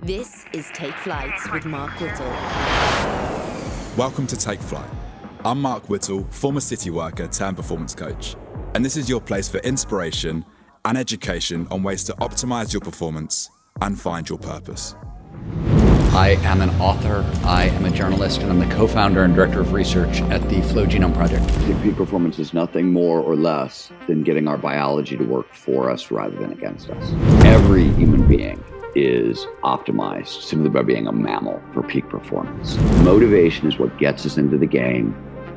This is Take Flight with Mark Whittle. Welcome to Take Flight. I'm Mark Whittle, former city worker turned performance coach, and this is your place for inspiration and education on ways to optimize your performance and find your purpose. I am an author, I am a journalist, and I'm the co-founder and director of research at the Flow Genome Project. Peak performance is nothing more or less than getting our biology to work for us rather than against us. Every human being is optimized simply by being a mammal for peak performance. Motivation is what gets us into the game.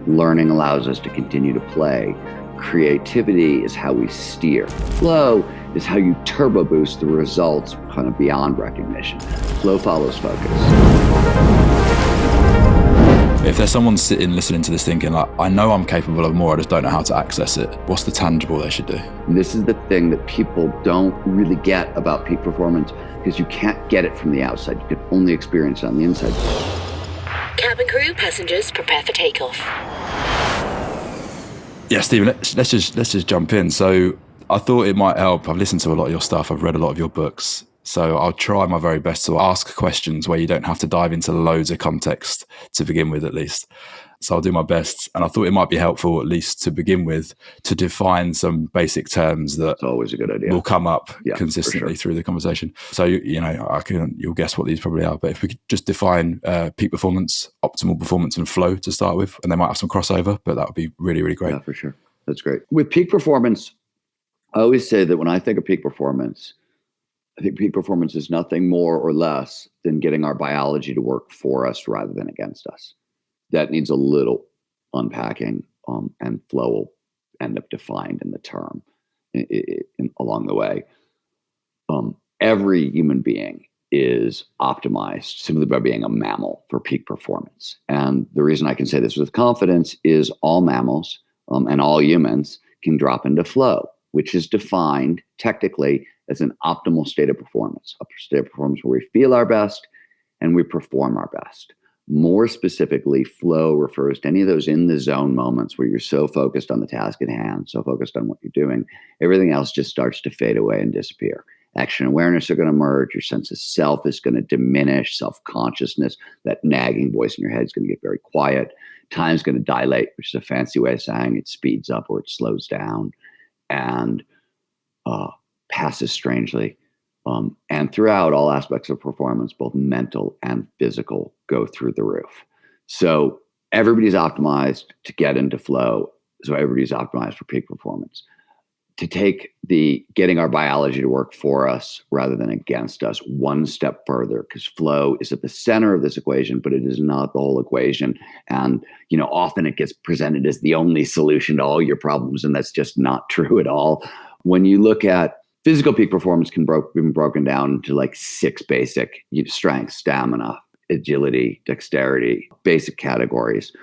Learning allows us to continue to play. Creativity is how we steer. Flow is how you turbo boost the results kind of beyond recognition. Flow follows focus. If there's someone sitting listening to this thinking, like, I know I'm capable of more, I just don't know how to access it, what's the tangible they should do? And this is the thing that people don't really get about peak performance, because you can't get it from the outside. You can only experience it on the inside. Cabin crew, passengers, prepare for takeoff. Yeah, Stephen, let's just jump in. So I thought it might help. I've listened to a lot of your stuff. I've read a lot of your books. So I'll try my very best to ask questions where you don't have to dive into loads of context to begin with, at least. So I'll do my best. And I thought it might be helpful, at least to begin with, to define some basic terms that It's always a good idea. will come up Yeah, consistently for sure. through the conversation. So, you'll guess what these probably are. But if we could just define peak performance, optimal performance, and flow to start with, and they might have some crossover, but that would be really, really great. Yeah, for sure. That's great. With peak performance, I always say that when I think of peak performance, I think peak performance is nothing more or less than getting our biology to work for us rather than against us. That needs a little unpacking, and flow will end up defined in the term along the way. Every human being is optimized simply by being a mammal for peak performance. And the reason I can say this with confidence is all mammals and all humans can drop into flow, which is defined technically as an optimal state of performance, a state of performance where we feel our best and we perform our best. More specifically, flow refers to any of those in the zone moments where you're so focused on the task at hand, so focused on what you're doing, everything else just starts to fade away and disappear. Action and awareness are going to merge. Your sense of self is going to diminish. Self-consciousness, that nagging voice in your head, is going to get very quiet. Time's going to dilate, which is a fancy way of saying it speeds up or it slows down, and passes strangely. And throughout, all aspects of performance, both mental and physical, go through the roof. So everybody's optimized to get into flow. So everybody's optimized for peak performance. To take the getting our biology to work for us rather than against us one step further, because flow is at the center of this equation, but it is not the whole equation. And, often it gets presented as the only solution to all your problems, and that's just not true at all. When you look at physical peak performance, can be broken down into like 6 basic strength, stamina, agility, dexterity, basic categories.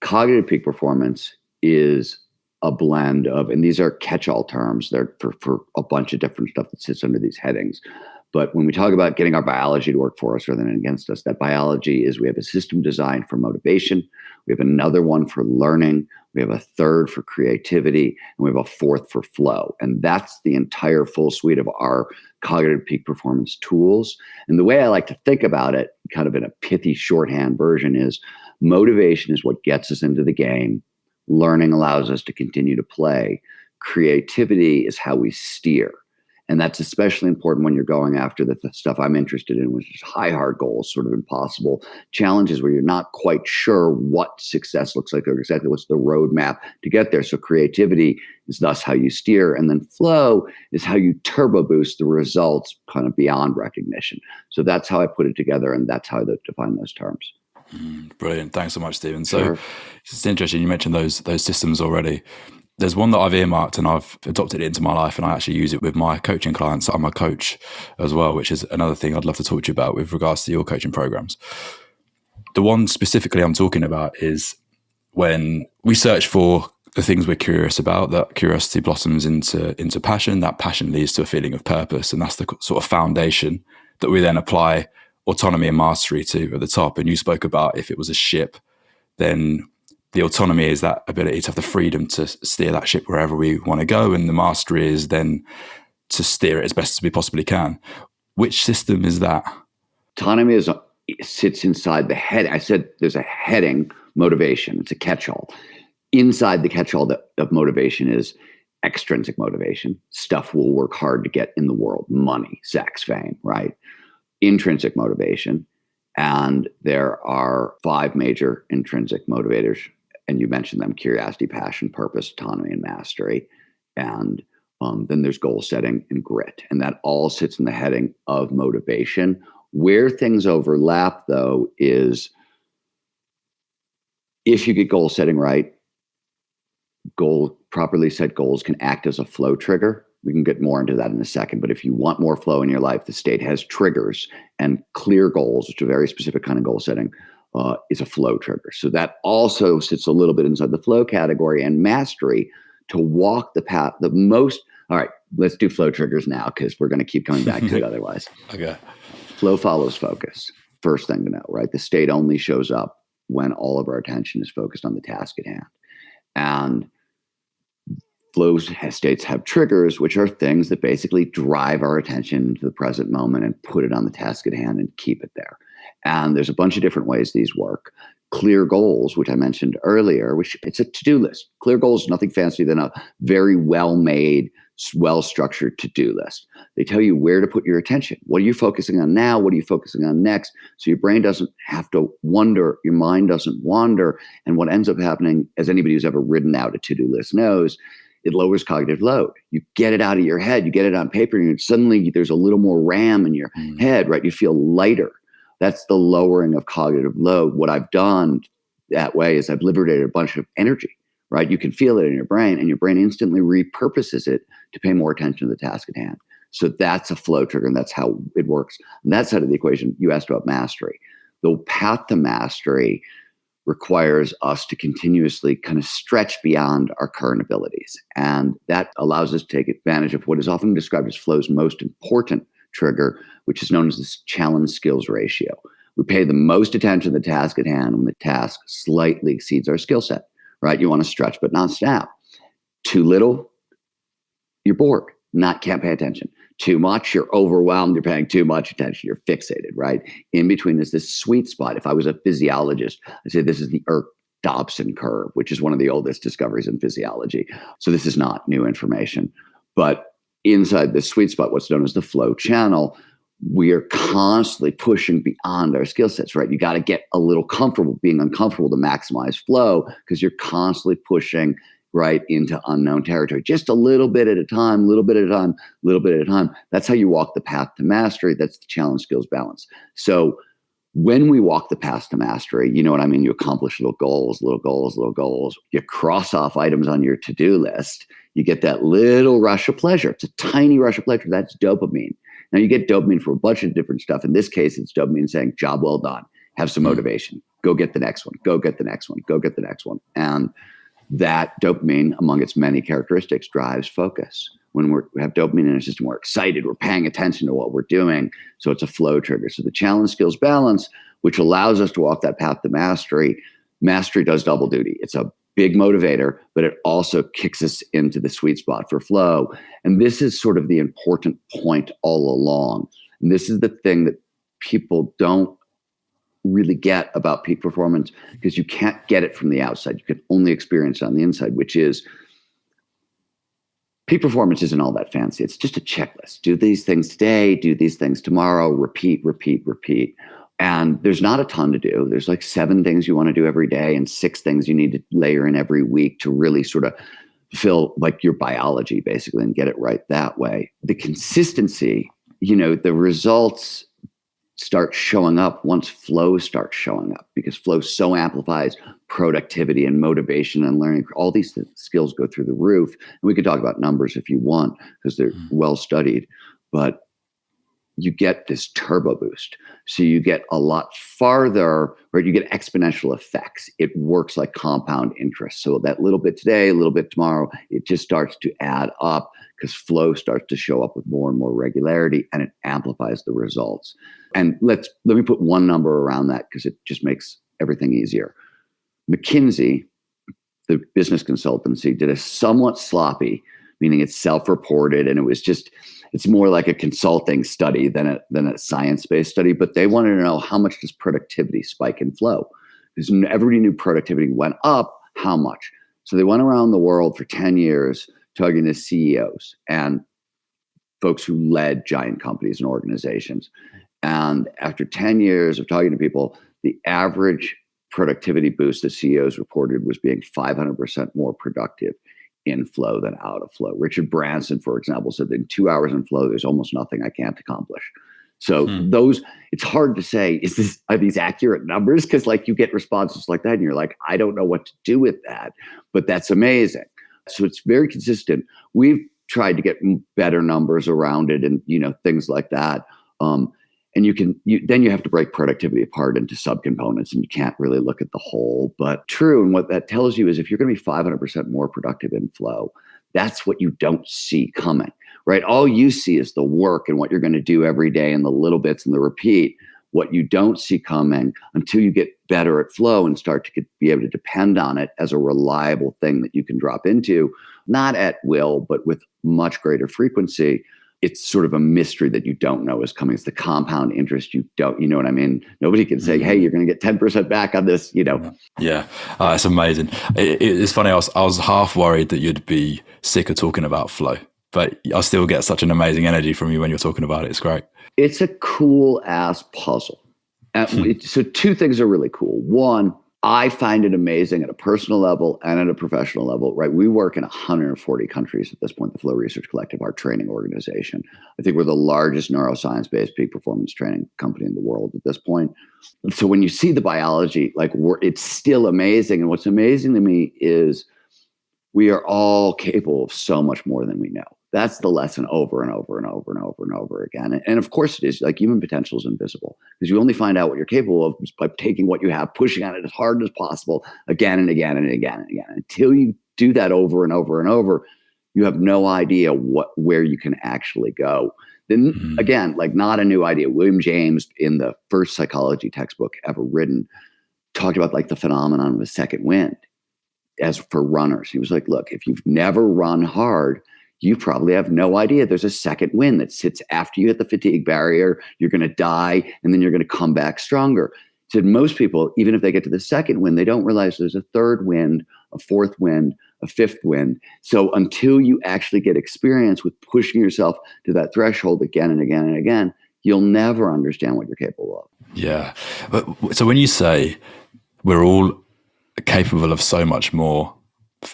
Cognitive peak performance is a blend of, and these are catch-all terms, they're for a bunch of different stuff that sits under these headings. But when we talk about getting our biology to work for us rather than against us, that biology is, we have a system designed for motivation, we have another one for learning, we have a third for creativity, and we have a fourth for flow. And that's the entire full suite of our cognitive peak performance tools. And the way I like to think about it, kind of in a pithy shorthand version, is motivation is what gets us into the game. Learning allows us to continue to play. Creativity is how we steer. And that's especially important when you're going after the stuff I'm interested in, which is high, hard goals, sort of impossible challenges where you're not quite sure what success looks like or exactly what's the roadmap to get there. So creativity is thus how you steer. And then flow is how you turbo boost the results kind of beyond recognition. So that's how I put it together, and that's how I define those terms. Brilliant. Thanks so much, Stephen. So Sure. It's interesting. You mentioned those systems already. There's one that I've earmarked and I've adopted it into my life, and I actually use it with my coaching clients. I'm a coach as well, which is another thing I'd love to talk to you about with regards to your coaching programs. The one specifically I'm talking about is when we search for the things we're curious about, that curiosity blossoms into passion, that passion leads to a feeling of purpose. And that's the sort of foundation that we then apply autonomy and mastery to at the top. And you spoke about, if it was a ship, then the autonomy is that ability to have the freedom to steer that ship wherever we want to go. And the mastery is then to steer it as best as we possibly can. Which system is that? Autonomy sits inside the head. I said there's a heading, motivation. It's a catch-all. Inside the catch-all of motivation is extrinsic motivation, stuff we'll work hard to get in the world, money, sex, fame, right? Intrinsic motivation. And there are 5 major intrinsic motivators. And you mentioned them: curiosity, passion, purpose, autonomy, and mastery. And then there's goal setting and grit. And that all sits in the heading of motivation. Where things overlap, though, is if you get goal setting right, properly set goals can act as a flow trigger. We can get more into that in a second. But if you want more flow in your life, the state has triggers, and clear goals, which are a very specific kind of goal setting, is a flow trigger. So that also sits a little bit inside the flow category. And mastery, to walk the path the most. All right, let's do flow triggers now, because we're going to keep coming back to it otherwise. Okay. Flow follows focus. First thing to know, right? The state only shows up when all of our attention is focused on the task at hand. And flow states have triggers, which are things that basically drive our attention to the present moment and put it on the task at hand and keep it there. And there's a bunch of different ways these work. Clear goals, which I mentioned earlier, which it's a to-do list. Clear goals is nothing fancy than a very well-made, well-structured to-do list. They tell you where to put your attention. What are you focusing on now? What are you focusing on next? So your brain doesn't have to wonder, your mind doesn't wander. And what ends up happening, as anybody who's ever written out a to-do list knows, it lowers cognitive load. You get it out of your head, you get it on paper, and suddenly there's a little more RAM in your head, right? You feel lighter. That's the lowering of cognitive load. What I've done that way is I've liberated a bunch of energy, right? You can feel it in your brain, and your brain instantly repurposes it to pay more attention to the task at hand. So that's a flow trigger, and that's how it works. On that side of the equation, you asked about mastery. The path to mastery requires us to continuously kind of stretch beyond our current abilities. And that allows us to take advantage of what is often described as flow's most important trigger, which is known as this challenge skills ratio. We pay the most attention to the task at hand when the task slightly exceeds our skill set, right? You want to stretch but not snap. Too little, you're bored, can't pay attention. Too much, you're overwhelmed, you're paying too much attention, you're fixated, right? In between is this sweet spot. If I was a physiologist, I'd say this is the Dobson curve, which is one of the oldest discoveries in physiology. So this is not new information. But inside this sweet spot, what's known as the flow channel, we are constantly pushing beyond our skill sets, right? You got to get a little comfortable being uncomfortable to maximize flow, because you're constantly pushing right into unknown territory, just a little bit at a time, little bit at a time, little bit at a time. That's how you walk the path to mastery. That's the challenge skills balance. So when we walk the path to mastery, you know what I mean? You accomplish little goals, little goals, little goals. You cross off items on your to-do list. You get that little rush of pleasure. It's a tiny rush of pleasure. That's dopamine. Now you get dopamine for a bunch of different stuff. In this case, it's dopamine saying, job well done. Have some motivation. Go get the next one. Go get the next one. Go get the next one. And that dopamine, among its many characteristics, drives focus. When we have dopamine in our system, we're excited, we're paying attention to what we're doing. So it's a flow trigger. So the challenge skills balance, which allows us to walk that path to mastery does double duty. It's a big motivator, but it also kicks us into the sweet spot for flow. And this is sort of the important point all along. And this is the thing that people don't really get about peak performance, because you can't get it from the outside. You can only experience it on the inside, which is peak performance isn't all that fancy. It's just a checklist. Do these things today, do these things tomorrow, repeat, repeat, repeat. And there's not a ton to do. There's like 7 things you want to do every day and 6 things you need to layer in every week to really sort of fill like your biology basically and get it right that way. The consistency, the results start showing up once flow starts showing up, because flow so amplifies productivity and motivation and learning. All these skills go through the roof. And we could talk about numbers if you want, because they're well studied, but you get this turbo boost. So you get a lot farther, right? You get exponential effects. It works like compound interest. So that little bit today, a little bit tomorrow, it just starts to add up, because flow starts to show up with more and more regularity, and it amplifies the results. And let me put one number around that, because it just makes everything easier. McKinsey, the business consultancy, did a somewhat sloppy, meaning it's self-reported, and it's more like a consulting study than a science-based study. But they wanted to know, how much does productivity spike in flow? Because everybody knew productivity went up, how much? So they went around the world for 10 years talking to CEOs and folks who led giant companies and organizations. And after 10 years of talking to people, the average productivity boost that CEOs reported was being 500% more productive in flow than out of flow. Richard Branson, for example, said that in 2 hours in flow, there's almost nothing I can't accomplish. So it's hard to say, are these accurate numbers? Because like you get responses like that and you're like, I don't know what to do with that, but that's amazing. So it's very consistent. We've tried to get better numbers around it and, things like that. And then you have to break productivity apart into subcomponents, and you can't really look at the whole. But true, and what that tells you is if you're going to be 500% more productive in flow, that's what you don't see coming, right? All you see is the work and what you're going to do every day and the little bits and the repeat. What you don't see coming until you get better at flow and start to be able to depend on it as a reliable thing that you can drop into, not at will, but with much greater frequency. It's sort of a mystery that you don't know is coming. It's the compound interest you don't, you know what I mean? Nobody can say, hey, you're going to get 10% back on this, Yeah, it's amazing. It's funny, I was half worried that you'd be sick of talking about flow, but I still get such an amazing energy from you when you're talking about it. It's great. It's a cool ass puzzle. So two things are really cool. One, I find it amazing at a personal level and at a professional level, right? We work in 140 countries at this point, the Flow Research Collective, our training organization. I think we're the largest neuroscience-based peak performance training company in the world at this point. So when you see the biology, it's still amazing. And what's amazing to me is we are all capable of so much more than we know. That's the lesson over and over and over and over and over again. And of course it is, like, human potential is invisible because you only find out what you're capable of by taking what you have, pushing on it as hard as possible again and again and again and again. Until you do that over and over and over, you have no idea where you can actually go. Then again, like, not a new idea. William James, in the first psychology textbook ever written, talked about like the phenomenon of a second wind as for runners. He was like, look, if you've never run hard, you probably have no idea there's a second wind that sits after you hit the fatigue barrier. You're going to die, and then you're going to come back stronger. So most people, even if they get to the second wind, they don't realize there's a third wind, a fourth wind, a fifth wind. So until you actually get experience with pushing yourself to that threshold again and again and again, you'll never understand what you're capable of. Yeah. So when you say we're all capable of so much more,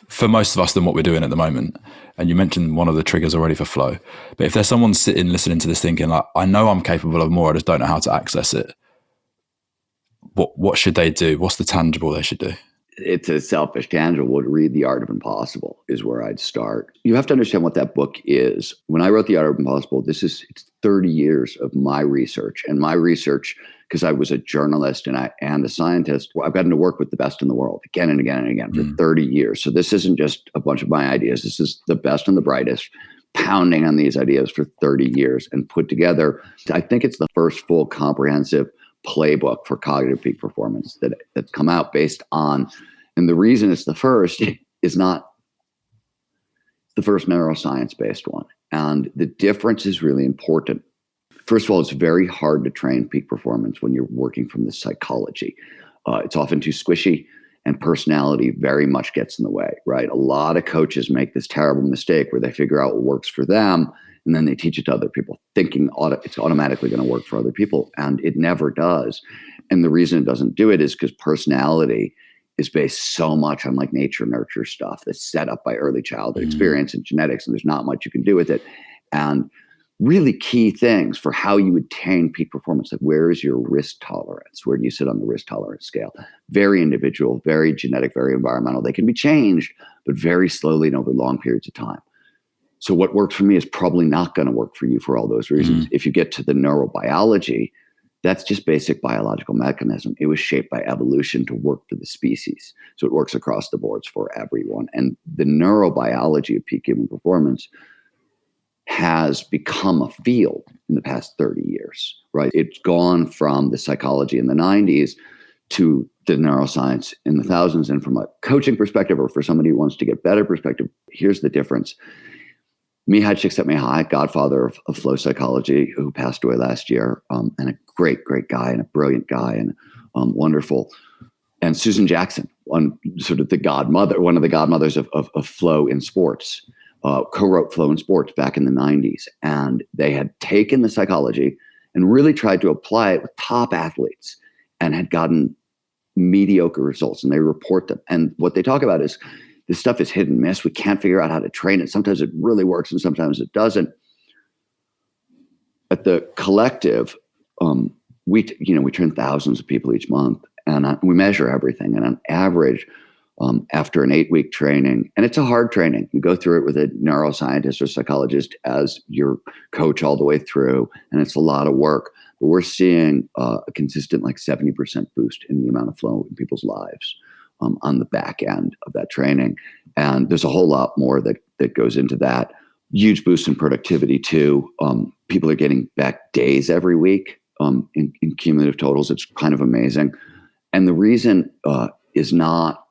for most of us, than what we're doing at the moment, and you mentioned one of the triggers already for flow, but if there's someone sitting listening to this thinking like, I know I'm capable of more, I just don't know how to access it, what should they do? What's the tangible they should do? It's a selfish tangible. Read The Art of Impossible is where I'd start. You have to understand what that book is. When I wrote The Art of Impossible, it's 30 years of my research, and my research, because I was a journalist and a scientist, I've gotten to work with the best in the world again and again and again for 30 years. So this isn't just a bunch of my ideas. This is the best and the brightest pounding on these ideas for 30 years and put together. I think it's the first full comprehensive playbook for cognitive peak performance that's come out based on, and the reason it's the first is not the first neuroscience-based one. And the difference is really important. First of all, it's very hard to train peak performance when you're working from the psychology. It's often too squishy, and personality very much gets in the way, right? A lot of coaches make this terrible mistake where they figure out what works for them, and then they teach it to other people, thinking it's automatically going to work for other people, and it never does. And the reason it doesn't do it is because personality is based so much on like nature nurture stuff that's set up by early childhood experience and genetics, and there's not much you can do with it. And really key things for how you attain peak performance, like where is your risk tolerance? Where do you sit on the risk tolerance scale? Very individual, very genetic, very environmental. They can be changed, but very slowly and over long periods of time. So what works for me is probably not going to work for you for all those reasons. If you get to the neurobiology, that's just basic biological mechanism. It was shaped by evolution to work for the species. So it works across the boards for everyone. And the neurobiology of peak human performance has become a field in the past 30 years, right? It's gone from the psychology in the 90s to the neuroscience in the thousands. And from a coaching perspective, or for somebody who wants to get better perspective, here's the difference. Mihai Csikszentmihalyi, godfather of flow psychology, who passed away last year, and a great, great guy and a brilliant guy and wonderful. And Susan Jackson, one of the godmothers of flow in sports, co-wrote Flow in Sports back in the 90s. And they had taken the psychology and really tried to apply it with top athletes and had gotten mediocre results, and they report them. And what they talk about is this stuff is hit and miss. We can't figure out how to train it. Sometimes it really works and sometimes it doesn't. At the collective, we train thousands of people each month, and we measure everything. And on average, after an 8-week training, and it's a hard training, you go through it with a neuroscientist or psychologist as your coach all the way through, and it's a lot of work. But we're seeing a consistent 70% boost in the amount of flow in people's lives on the back end of that training. And there's a whole lot more that goes into that. Huge boost in productivity too. People are getting back days every week in cumulative totals. It's kind of amazing. And the reason is not,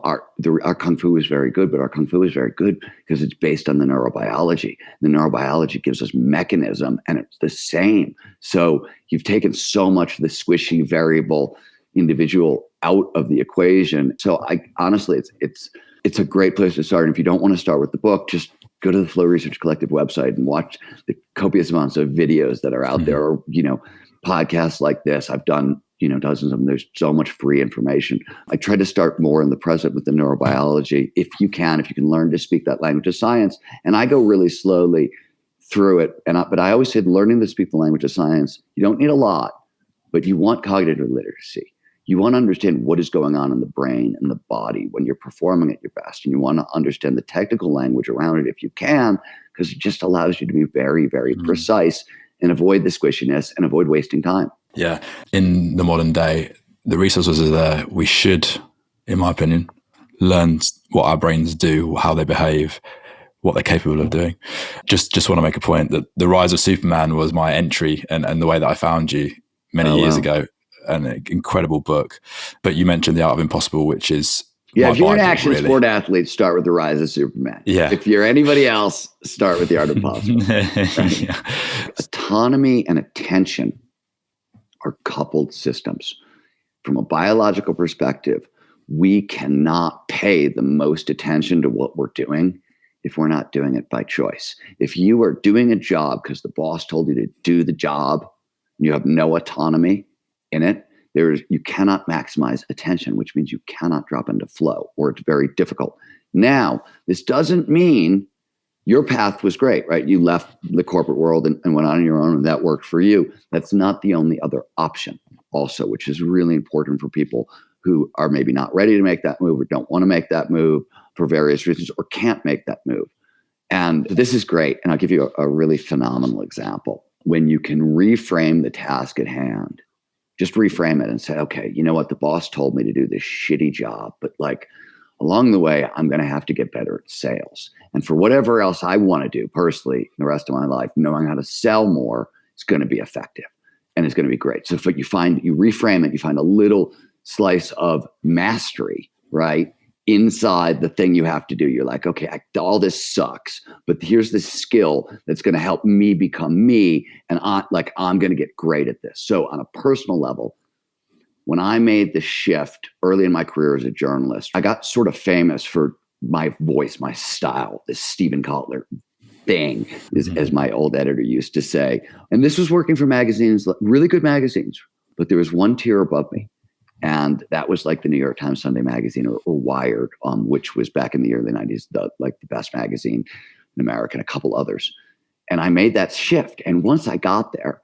our Kung Fu is very good, but our Kung Fu is very good because it's based on the neurobiology. The neurobiology gives us mechanism, and it's the same. So you've taken so much of the squishy variable individual out of the equation. So honestly, it's a great place to start. And if you don't want to start with the book, just go to the Flow Research Collective website and watch the copious amounts of videos that are out there, or, podcasts like this. I've done, dozens of them. There's so much free information. I try to start more in the present with the neurobiology. If you can learn to speak that language of science. And I go really slowly through it. But I always say learning to speak the language of science, you don't need a lot, but you want cognitive literacy. You want to understand what is going on in the brain and the body when you're performing at your best. And you want to understand the technical language around it if you can, because it just allows you to be very, very precise and avoid the squishiness and avoid wasting time. Yeah. In the modern day, the resources are there. We should, in my opinion, learn what our brains do, how they behave, what they're capable of doing. Just want to make a point that The Rise of Superman was my entry and the way that I found you many years ago. An incredible book. But you mentioned The Art of Impossible, which is if you're an action sport athlete, start with The Rise of Superman. Yeah. If you're anybody else, start with The Art of Impossible. Right? Yeah. Autonomy and attention are coupled systems. From a biological perspective, we cannot pay the most attention to what we're doing if we're not doing it by choice. If you are doing a job because the boss told you to do the job, and you have no autonomy in it, you cannot maximize attention, which means you cannot drop into flow, or it's very difficult. Now, this doesn't mean your path was great, right? You left the corporate world and went on your own, and that worked for you. That's not the only other option also, which is really important for people who are maybe not ready to make that move or don't want to make that move for various reasons or can't make that move. And this is great. And I'll give you a really phenomenal example. When you can reframe the task at hand, just reframe it and say, okay, you know what? The boss told me to do this shitty job, but along the way, I'm going to have to get better at sales. And for whatever else I want to do personally in the rest of my life, knowing how to sell more is going to be effective and it's going to be great. So if you reframe it, you find a little slice of mastery, right? Inside the thing you have to do. You're like, okay, all this sucks, but here's this skill that's going to help me become me. And I'm going to get great at this. So on a personal level, when I made the shift early in my career as a journalist, I got sort of famous for my voice, my style, this Steven Kotler thing, as my old editor used to say. And this was working for magazines, really good magazines, but there was one tier above me. And that was like the New York Times Sunday Magazine or Wired, which was back in the early 90s, the best magazine in America, and a couple others. And I made that shift. And once I got there,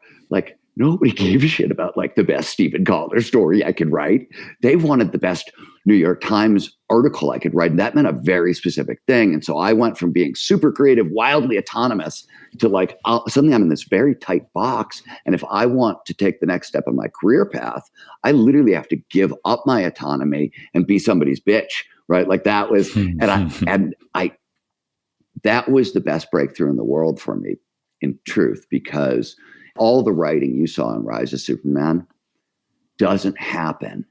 nobody gave a shit about the best Steven Kotler story I could write. They wanted the best New York Times article I could write. And that meant a very specific thing. And so I went from being super creative, wildly autonomous to suddenly I'm in this very tight box. And if I want to take the next step on my career path, I literally have to give up my autonomy and be somebody's bitch, right? That was, that was the best breakthrough in the world for me, in truth, because all the writing you saw in Rise of Superman doesn't happen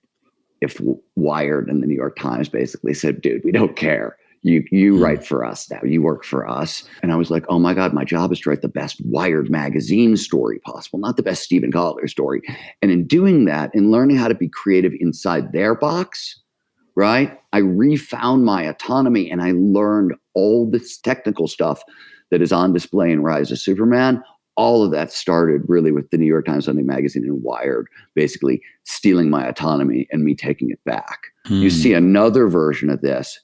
if Wired and the New York Times basically said, dude, we don't care. You write for us now. You work for us. And I was like, oh my God, my job is to write the best Wired magazine story possible, not the best Steven Kotler story. And in doing that, in learning how to be creative inside their box, right, I refound my autonomy and I learned all this technical stuff that is on display in Rise of Superman. All of that started really with the New York Times Sunday Magazine and Wired, basically stealing my autonomy and me taking it back. You see another version of this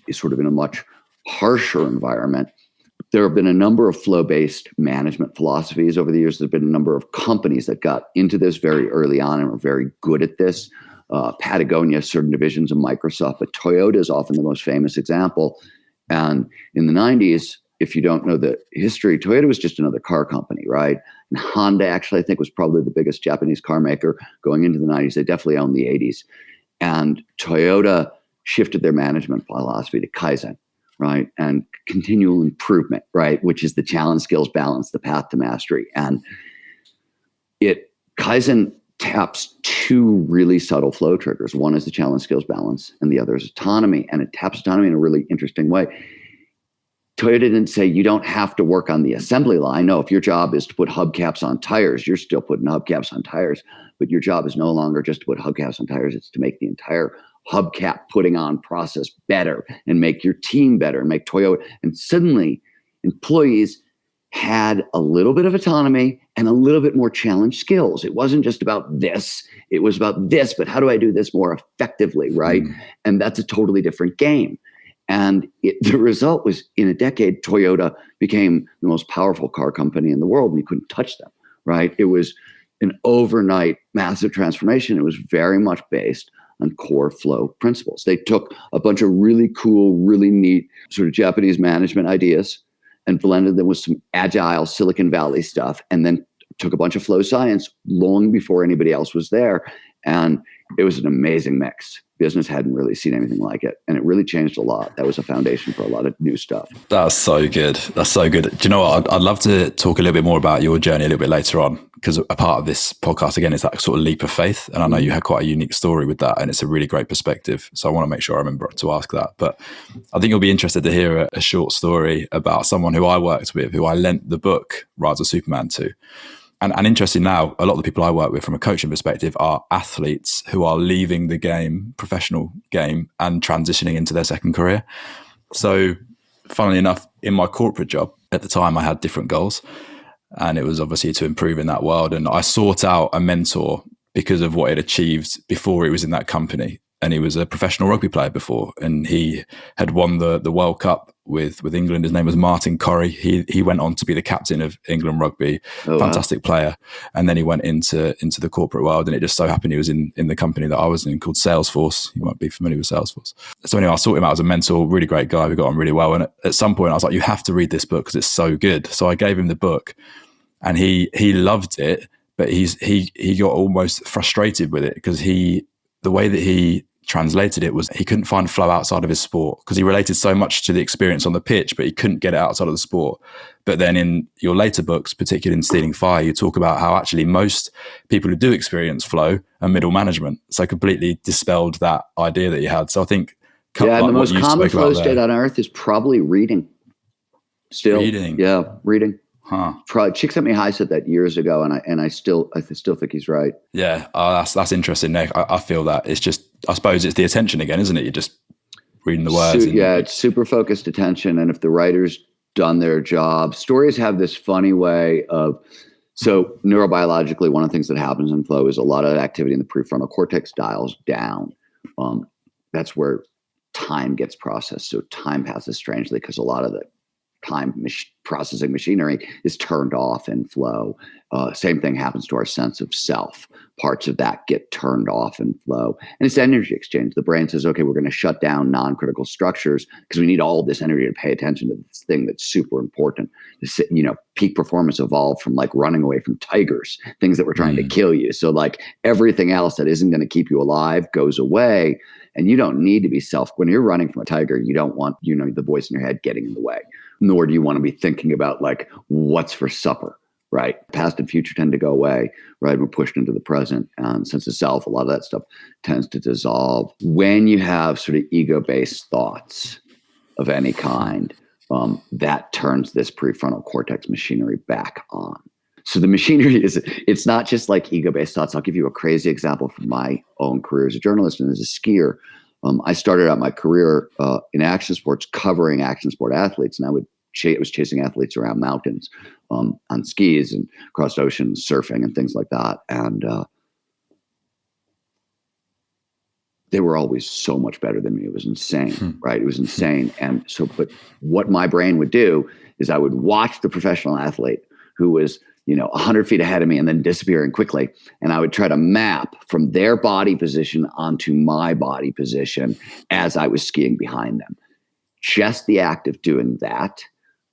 is sort of in a much harsher environment. There have been a number of flow-based management philosophies over the years. There's been a number of companies that got into this very early on and were very good at this. Patagonia, certain divisions of Microsoft, but Toyota is often the most famous example. And in the 90s, if you don't know the history, Toyota was just another car company, right? And Honda actually, I think, was probably the biggest Japanese car maker going into the 90s. They definitely owned the 80s. And Toyota shifted their management philosophy to Kaizen, right? And continual improvement, right? Which is the challenge, skills, balance, the path to mastery. And Kaizen taps two really subtle flow triggers. One is the challenge, skills, balance, and the other is autonomy. And it taps autonomy in a really interesting way. Toyota didn't say you don't have to work on the assembly line. No, if your job is to put hubcaps on tires, you're still putting hubcaps on tires. But your job is no longer just to put hubcaps on tires. It's to make the entire hubcap putting on process better and make your team better and make Toyota. And suddenly employees had a little bit of autonomy and a little bit more challenge skills. It wasn't just about this. It was about this, but how do I do this more effectively, right? And that's a totally different game. And the result was, in a decade, Toyota became the most powerful car company in the world, and you couldn't touch them, right? It was an overnight massive transformation. It was very much based on core flow principles. They took a bunch of really cool, really neat sort of Japanese management ideas and blended them with some agile Silicon Valley stuff, and then took a bunch of flow science long before anybody else was there. And it was an amazing mix. Business hadn't really seen anything like it. And it really changed a lot. That was a foundation for a lot of new stuff. That's so good. That's so good. Do you know what? I'd love to talk a little bit more about your journey a little bit later on, because a part of this podcast, again, is that sort of leap of faith. And I know you had quite a unique story with that, and it's a really great perspective. So I want to make sure I remember to ask that. But I think you'll be interested to hear a short story about someone who I worked with, who I lent the book Rise of Superman to. And interesting now, a lot of the people I work with from a coaching perspective are athletes who are leaving the game, professional game, and transitioning into their second career. So funnily enough, in my corporate job at the time, I had different goals, and it was obviously to improve in that world. And I sought out a mentor because of what he'd achieved before he was in that company. And he was a professional rugby player before, and he had won the World Cup with England. His name was Martin Corrie. He went on to be the captain of England rugby, fantastic player. And then he went into the corporate world, and it just so happened he was in the company that I was in called Salesforce. You might be familiar with Salesforce. So anyway, I sought him out as a mentor, really great guy. We got on really well. And at some point I was like, you have to read this book because it's so good. So I gave him the book, and he loved it, but he got almost frustrated with it because the way that he translated it was he couldn't find flow outside of his sport, because he related so much to the experience on the pitch, but he couldn't get it outside of the sport. But then in your later books, particularly in Stealing Fire, you talk about how actually most people who do experience flow are middle management. So completely dispelled that idea that you had. So I think the most common flow state on earth is probably reading. Reading. Huh. Chick Sent Me High said that years ago, and I still think he's right. Yeah, that's interesting, Nick. I feel that it's just, I suppose it's the attention again, isn't it? You're just reading the words. It's super focused attention, and if the writer's done their job, stories have this funny way of. So neurobiologically, one of the things that happens in flow is a lot of activity in the prefrontal cortex dials down. That's where time gets processed. So time passes strangely because a lot of the time processing machinery is turned off in flow. Same thing happens to our sense of self. Parts of that get turned off in flow. And it's energy exchange. The brain says, okay, we're going to shut down non-critical structures because we need all of this energy to pay attention to this thing that's super important. Peak performance evolved from like running away from tigers, things that were trying to kill you. So like everything else that isn't going to keep you alive goes away. And you don't need to be when you're running from a tiger, you don't want, the voice in your head getting in the way. Nor do you want to be thinking about like what's for supper, right? Past and future tend to go away, right? We're pushed into the present, and sense of self, a lot of that stuff tends to dissolve. When you have sort of ego-based thoughts, of any kind, that turns this prefrontal cortex machinery back on. So the machinery it's not just like ego-based thoughts. I'll give you a crazy example from my own career as a journalist and as a skier. I started out my career in action sports, covering action sport athletes, and I was chasing athletes around mountains on skis and across oceans, surfing and things like that. And they were always so much better than me. It was insane, right? It was insane. And so, but what my brain would do is I would watch the professional athlete who was, 100 feet ahead of me and then disappearing quickly. And I would try to map from their body position onto my body position as I was skiing behind them. Just the act of doing that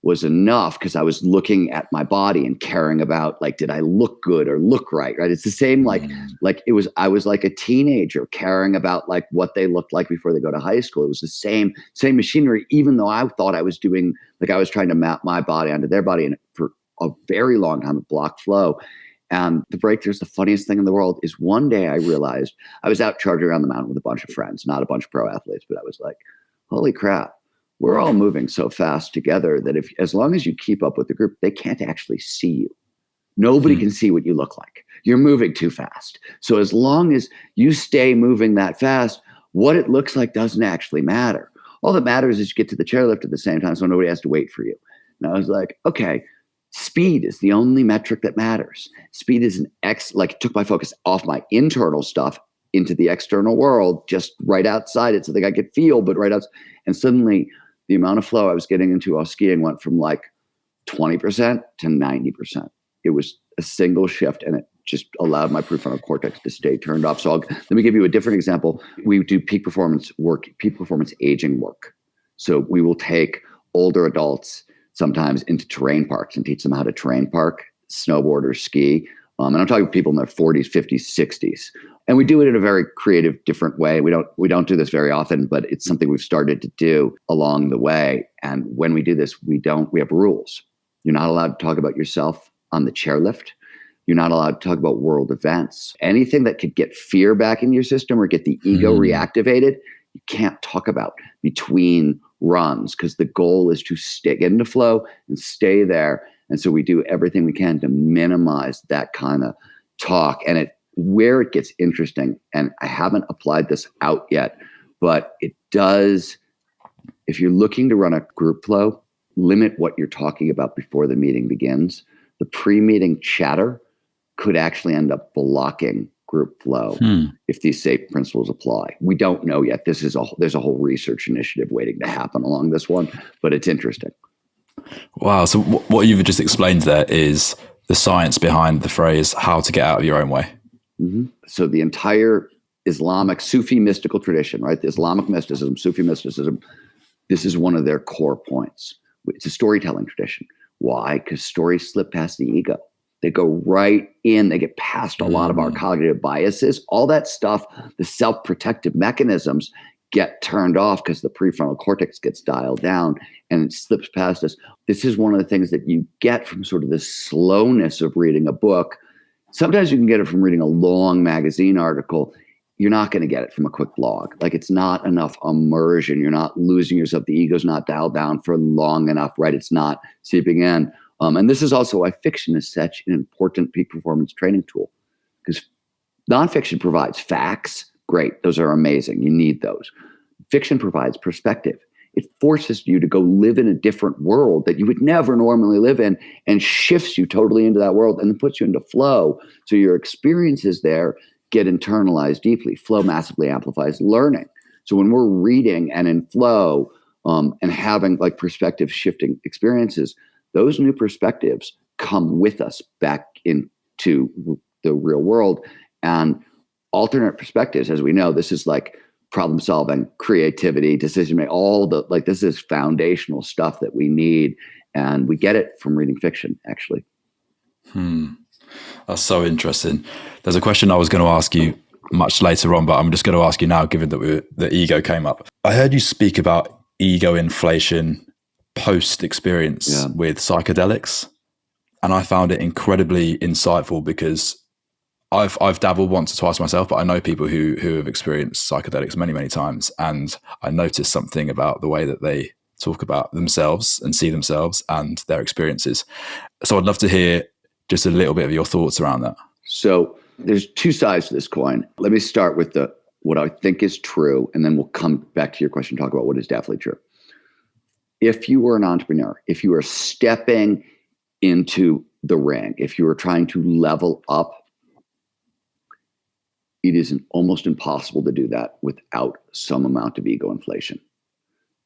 was enough because I was looking at my body and caring about, like, did I look good or look right? It's the same, I was like a teenager caring about like what they looked like before they go to high school. It was the same machinery, even though I thought I was doing, like, I was trying to map my body onto their body, and for a very long time it blocked flow. And the breakthrough's the funniest thing in the world is one day I realized I was out charging around the mountain with a bunch of friends, not a bunch of pro athletes, but I was like, holy crap. We're all moving so fast together that as long as you keep up with the group, they can't actually see you. Nobody can see what you look like. You're moving too fast. So as long as you stay moving that fast, what it looks like doesn't actually matter. All that matters is you get to the chairlift at the same time, so nobody has to wait for you. And I was like, okay, speed is the only metric that matters. Speed is it took my focus off my internal stuff into the external world, just right outside it, something I could feel, but right outside. And suddenly the amount of flow I was getting into while skiing went from like 20% to 90%. It was a single shift, and it just allowed my prefrontal cortex to stay turned off. So let me give you a different example. We do peak performance aging work. So we will take older adults sometimes into terrain parks and teach them how to terrain park, snowboard or ski. And I'm talking people in their 40s, 50s, 60s. And we do it in a very creative, different way. We don't do this very often, but it's something we've started to do along the way. And when we do this, we have rules. You're not allowed to talk about yourself on the chairlift. You're not allowed to talk about world events. Anything that could get fear back in your system or get the ego reactivated, you can't talk about between runs, because the goal is to get into flow and stay there. And so we do everything we can to minimize that kind of talk. And where it gets interesting, and I haven't applied this out yet, but it does, if you're looking to run a group flow, limit what you're talking about before the meeting begins. The pre-meeting chatter could actually end up blocking group flow if these safe principles apply. We don't know yet. There's a whole research initiative waiting to happen along this one, but it's interesting. Wow. So what you've just explained there is the science behind the phrase, how to get out of your own way. Mm-hmm. So the entire Islamic Sufi mystical tradition, right? The Islamic mysticism, Sufi mysticism, this is one of their core points. It's a storytelling tradition. Why? Because stories slip past the ego. They go right in. They get past a lot of our cognitive biases. All that stuff, the self-protective mechanisms get turned off because the prefrontal cortex gets dialed down and it slips past us. This is one of the things that you get from sort of the slowness of reading a book. Sometimes you can get it from reading a long magazine article. You're not going to get it from a quick blog. Like, it's not enough immersion. You're not losing yourself. The ego's not dialed down for long enough, right? It's not seeping in. And this is also why fiction is such an important peak performance training tool, because nonfiction provides facts. Great. Those are amazing. You need those. Fiction provides perspective. It forces you to go live in a different world that you would never normally live in, and shifts you totally into that world and then puts you into flow. So your experiences there get internalized deeply. Flow massively amplifies learning. So when we're reading and in flow and having like perspective shifting experiences, those new perspectives come with us back into the real world. And alternate perspectives, as we know, this is like problem solving, creativity, decision making, this is foundational stuff that we need. And we get it from reading fiction, actually. That's so interesting. There's a question I was going to ask you much later on, but I'm just going to ask you now, given that the ego came up. I heard you speak about ego inflation post-experience with psychedelics, and I found it incredibly insightful because I've dabbled once or twice myself, but I know people who have experienced psychedelics many, many times, and I noticed something about the way that they talk about themselves and see themselves and their experiences. So I'd love to hear just a little bit of your thoughts around that. So there's two sides to this coin. Let me start with what I think is true, and then we'll come back to your question, talk about what is definitely true. If you were an entrepreneur, if you are stepping into the ring, if you are trying to level up, it is almost impossible to do that without some amount of ego inflation.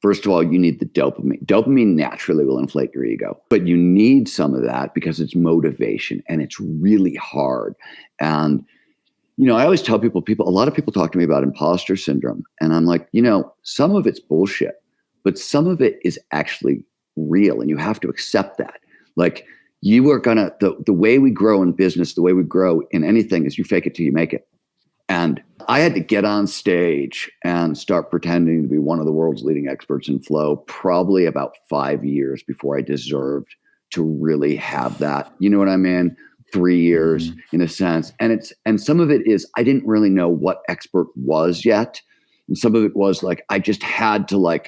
First of all, you need the dopamine. Dopamine naturally will inflate your ego, but you need some of that because it's motivation and it's really hard. And, I always tell people, a lot of people talk to me about imposter syndrome. And I'm like, some of it's bullshit, but some of it is actually real. And you have to accept that. Like you are the way we grow in business, the way we grow in anything is you fake it till you make it. And I had to get on stage and start pretending to be one of the world's leading experts in flow probably about 5 years before I deserved to really have that. You know what I mean? 3 years in a sense. And some of it is I didn't really know what expert was yet. And some of it was like I just had to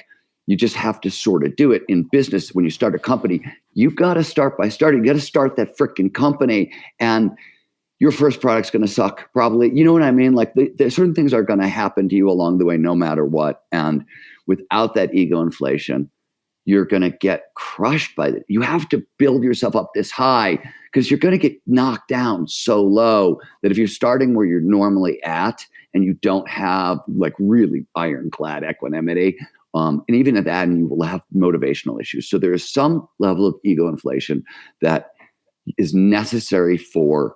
you just have to sort of do it in business. When you start a company, you got to start by starting. You got to start that freaking company, and your first product's going to suck probably. You know what I mean? Like there's certain things are going to happen to you along the way, no matter what. And without that ego inflation, you're going to get crushed by it. You have to build yourself up this high because you're going to get knocked down so low that if you're starting where you're normally at and you don't have like really ironclad equanimity, and even at that, you will have motivational issues. So there is some level of ego inflation that is necessary for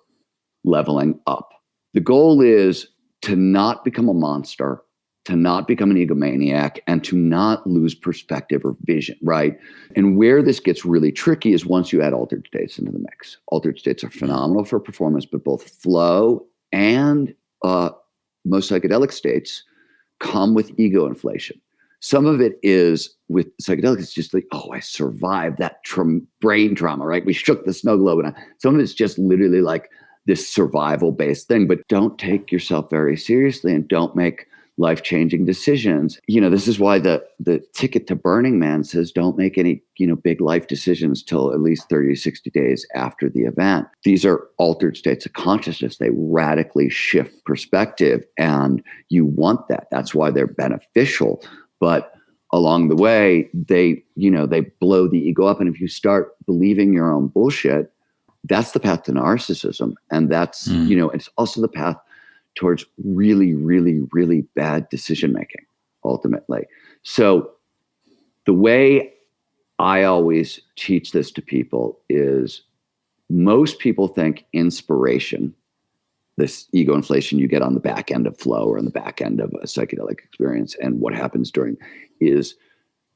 leveling up. The goal is to not become a monster, to not become an egomaniac, and to not lose perspective or vision, right? And where this gets really tricky is once you add altered states into the mix. Altered states are phenomenal for performance, but both flow and most psychedelic states come with ego inflation. Some of it is with psychedelics, it's just like, oh, I survived that brain trauma, right? We shook the snow globe. And some of it's just literally like this survival-based thing, but don't take yourself very seriously and don't make life-changing decisions. This is why the ticket to Burning Man says don't make any, big life decisions till at least 30 to 60 days after the event. These are altered states of consciousness. They radically shift perspective, and you want that. That's why they're beneficial. But along the way, they blow the ego up. And if you start believing your own bullshit, that's the path to narcissism. And that's, it's also the path towards really, really, really bad decision-making, ultimately. So the way I always teach this to people is most people think inspiration, this ego inflation you get on the back end of flow or on the back end of a psychedelic experience, and what happens during is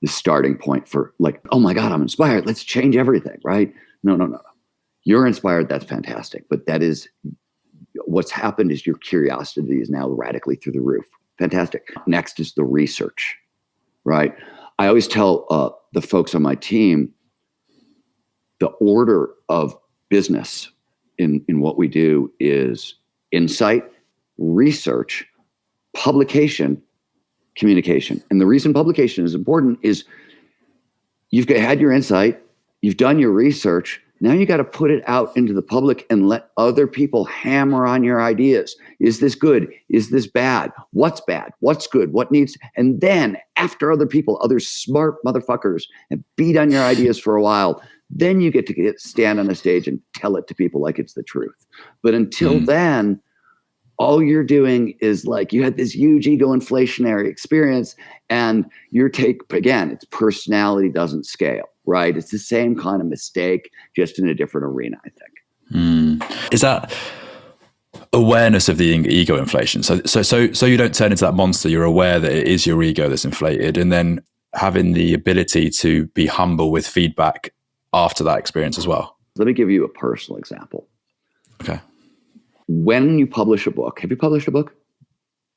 the starting point for like, oh my God, I'm inspired. Let's change everything, right? No. You're inspired. That's fantastic. But that is what's happened is your curiosity is now radically through the roof. Fantastic. Next is the research, right? I always tell the folks on my team, the order of business in what we do is insight, research, publication, communication. And the reason publication is important is you've had your insight, you've done your research, now you got to put it out into the public and let other people hammer on your ideas. Is this good? Is this bad? What's bad? What's good? What needs? And then after other smart motherfuckers have beat on your ideas for a while, then you get to stand on a stage and tell it to people like it's the truth. But until then, all you're doing is like you had this huge ego inflationary experience, and your take, again, its personality doesn't scale, right? It's the same kind of mistake, just in a different arena, I think. Is that awareness of the ego inflation? So you don't turn into that monster. You're aware that it is your ego that's inflated, and then having the ability to be humble with feedback after that experience as well. Let me give you a personal example. Okay. When you publish a book, have you published a book?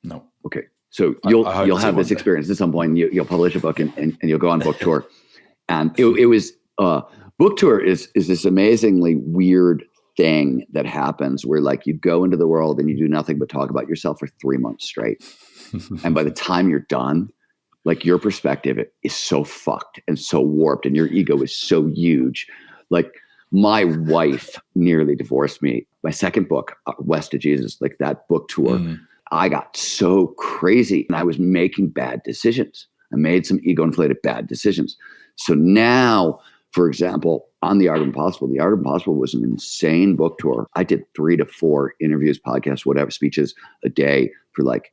No. Okay. So you'll have this experience at some point. You'll publish a book and you'll go on book tour. And it was book tour is this amazingly weird thing that happens where like you go into the world and you do nothing but talk about yourself for 3 months straight. And by the time you're done, Like your perspective is so fucked and so warped and your ego is so huge. Like my wife nearly divorced me. My second book, West of Jesus, like that book tour, I got so crazy and I was making bad decisions. I made some ego inflated bad decisions. So now, for example, on The Art of Impossible, The Art of Impossible was an insane book tour. I did 3 to 4 interviews, podcasts, whatever, speeches a day for like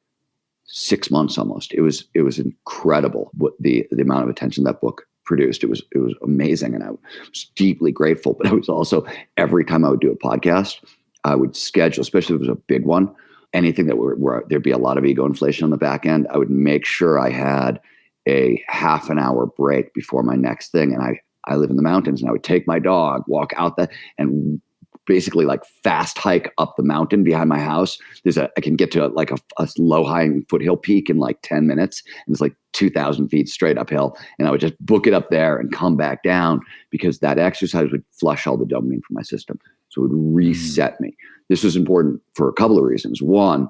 6 months almost. It was incredible what the amount of attention that book produced. It was amazing. And I was deeply grateful. But I was also, every time I would do a podcast, I would schedule, especially if it was a big one, anything that where there'd be a lot of ego inflation on the back end, I would make sure I had a half an hour break before my next thing. And I live in the mountains and I would take my dog, walk out that and basically like fast hike up the mountain behind my house. I can get to like a low hanging foothill peak in like 10 minutes. And it's like 2,000 feet straight uphill. And I would just book it up there and come back down because that exercise would flush all the dopamine from my system. So it would reset me. This was important for a couple of reasons. One,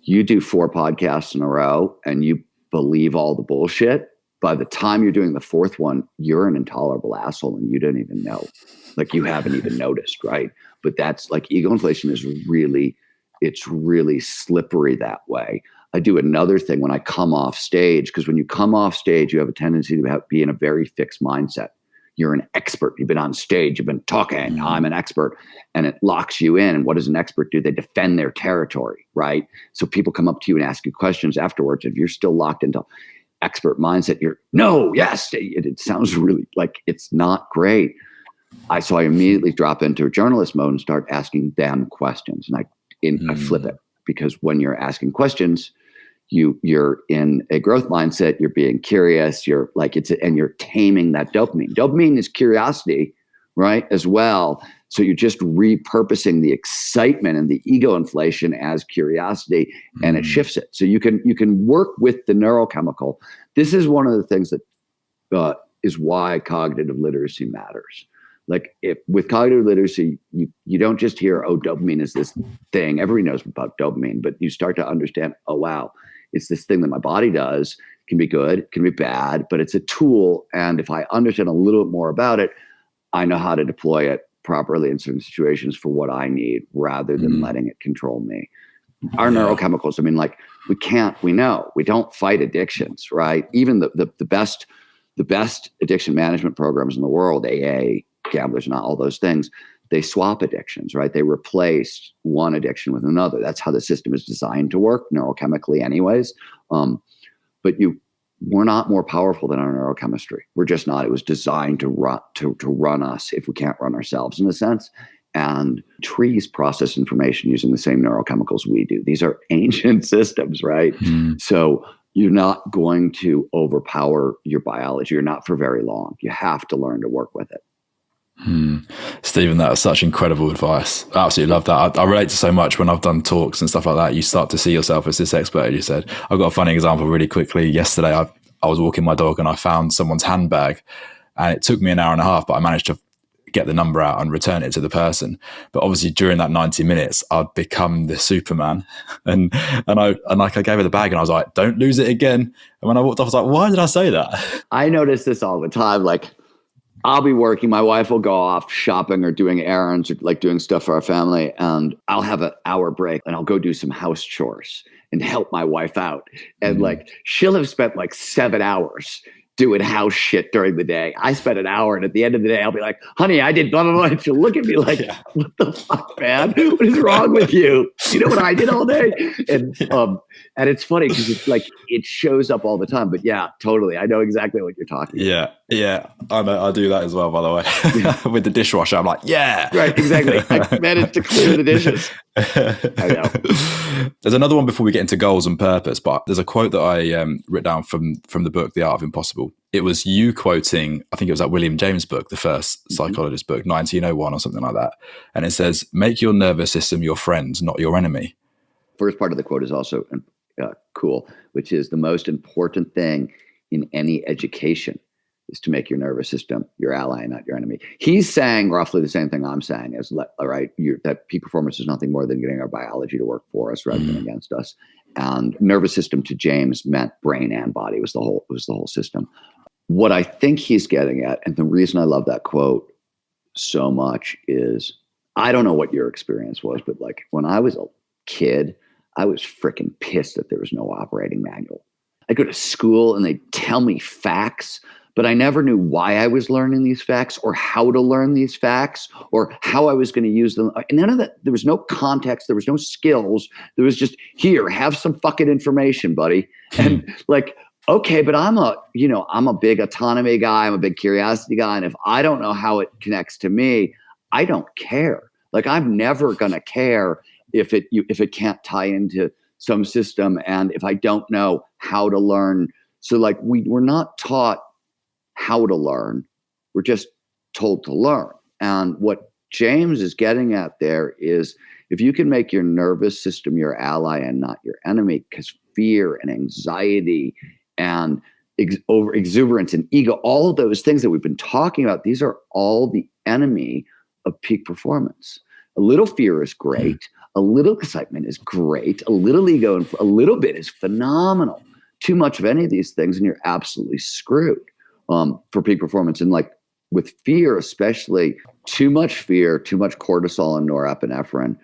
you do 4 podcasts in a row and you believe all the bullshit. By the time you're doing the 4th one, you're an intolerable asshole and you don't even know. Like you haven't even noticed, right? But that's like ego inflation is it's really slippery that way. I do another thing when I come off stage, because when you come off stage, you have a tendency to be in a very fixed mindset. You're an expert. You've been on stage. You've been talking. I'm an expert. And it locks you in. And what does an expert do? They defend their territory, right? So people come up to you and ask you questions afterwards. If you're still locked into expert mindset, you're no, yes. It sounds really like it's not great. So I immediately drop into a journalist mode and start asking them questions. And I flip it, because when you're asking questions, you're in a growth mindset, you're being curious, you're like and you're taming that dopamine. Dopamine is curiosity, right? As well. So you're just repurposing the excitement and the ego inflation as curiosity, and it shifts it. So you can work with the neurochemical. This is one of the things that is why cognitive literacy matters. Like with cognitive literacy, you don't just hear, oh, dopamine is this thing. Everybody knows about dopamine, but you start to understand, oh, wow, it's this thing that my body does. It can be good, it can be bad, but it's a tool. And if I understand a little bit more about it, I know how to deploy it properly in certain situations for what I need, rather than letting it control me. Our neurochemicals, I mean, like we know we don't fight addictions, right? Even the best addiction management programs in the world, AA, Gamblers, not all those things, they swap addictions, right? They replace one addiction with another. That's how the system is designed to work neurochemically anyways. But we're not more powerful than our neurochemistry. We're just not. It was designed to run us if we can't run ourselves, in a sense. And trees process information using the same neurochemicals we do. These are ancient systems, right? So you're not going to overpower your biology. You're not for very long. You have to learn to work with it. Stephen, that was such incredible advice. I absolutely love that. I relate to so much when I've done talks and stuff like that. You start to see yourself as this expert, as you said. I've got a funny example really quickly. Yesterday, I was walking my dog and I found someone's handbag, and it took me an hour and a half, but I managed to get the number out and return it to the person. But obviously during that 90 minutes, I'd become the Superman. And I gave her the bag and I was like, don't lose it again. And when I walked off, I was like, why did I say that? I notice this all the time. Like, I'll be working. My wife will go off shopping or doing errands or like doing stuff for our family. And I'll have an hour break and I'll go do some house chores and help my wife out. And like, she'll have spent like 7 hours doing house shit during the day. I spent an hour, and at the end of the day, I'll be like, honey, I did blah, blah, blah. And she'll look at me like, what the fuck, man? What is wrong with you? You know what I did all day? And it's funny because it's like, it shows up all the time. But yeah, totally. I know exactly what you're talking about. Yeah. I know. I do that as well, by the way. With the dishwasher, I'm like, yeah. Right, exactly. I managed to clear the dishes. I know. There's another one before we get into goals and purpose, but there's a quote that I wrote down from the book, The Art of Impossible. It was you quoting, I think it was that William James book, the first psychologist book, 1901 or something like that. And it says, make your nervous system your friend, not your enemy. First part of the quote is also cool, which is the most important thing in any education is to make your nervous system your ally, not your enemy. He's saying roughly the same thing I'm saying, is that peak performance is nothing more than getting our biology to work for us rather than against us. And nervous system to James meant brain and body. It was the whole system. What I think he's getting at, and the reason I love that quote so much, is I don't know what your experience was, but like when I was a kid, I was freaking pissed that there was no operating manual. I go to school and they tell me facts, but I never knew why I was learning these facts or how to learn these facts or how I was going to use them. And none of that, there was no context. There was no skills. There was just, here, have some fucking information, buddy. And like, okay, but I'm a big autonomy guy. I'm a big curiosity guy. And if I don't know how it connects to me, I don't care. Like, I'm never going to care if it can't tie into some system. And if I don't know how to learn. So like we're not taught how to learn. We're just told to learn. And what James is getting at there is, if you can make your nervous system your ally and not your enemy, because fear and anxiety and over exuberance and ego, all of those things that we've been talking about, these are all the enemy of peak performance. A little fear is great. A little excitement is great. A little ego and a little bit is phenomenal. Too much of any of these things and you're absolutely screwed for peak performance. And like with fear, especially, too much fear, too much cortisol and norepinephrine.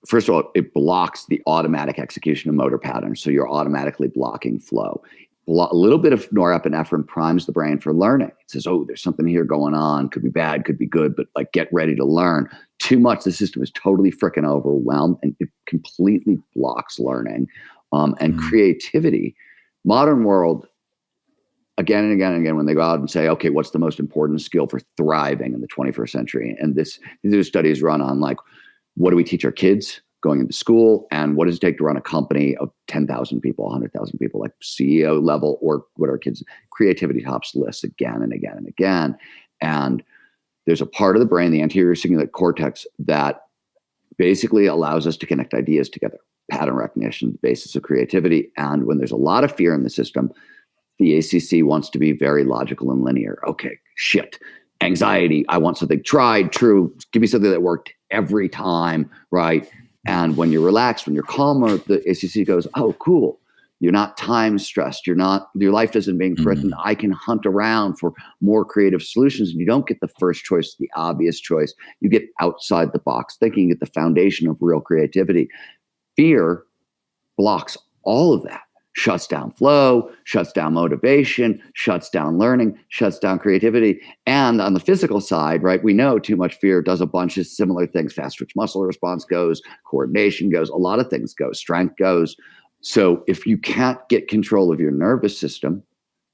First of all, it blocks the automatic execution of motor patterns. So you're automatically blocking flow. A little bit of norepinephrine primes the brain for learning. It says, oh, there's something here going on. Could be bad, could be good, but like get ready to learn. Too much, the system is totally freaking overwhelmed and it completely blocks learning and creativity. Modern world, again and again and again, when they go out and say, okay, what's the most important skill for thriving in the 21st century? And these are studies run on like, what do we teach our kids going into school? And what does it take to run a company of 10,000 people, 100,000 people, like CEO level, or what our kids? Creativity tops the list again and again and again. And there's a part of the brain, the anterior cingulate cortex, that basically allows us to connect ideas together. Pattern recognition, the basis of creativity. And when there's a lot of fear in the system, the ACC wants to be very logical and linear. Okay, shit. Anxiety, I want something tried, true. Give me something that worked every time, right? And when you're relaxed, when you're calmer, the ACC goes, oh, cool. You're not time stressed. Your life isn't being threatened. I can hunt around for more creative solutions. And you don't get the first choice, the obvious choice. You get outside the box thinking, you get the foundation of real creativity. Fear blocks all of that. Shuts down flow, shuts down motivation, shuts down learning, shuts down creativity. And on the physical side, right, we know too much fear does a bunch of similar things. Fast twitch muscle response goes, coordination goes, a lot of things go, strength goes. So if you can't get control of your nervous system,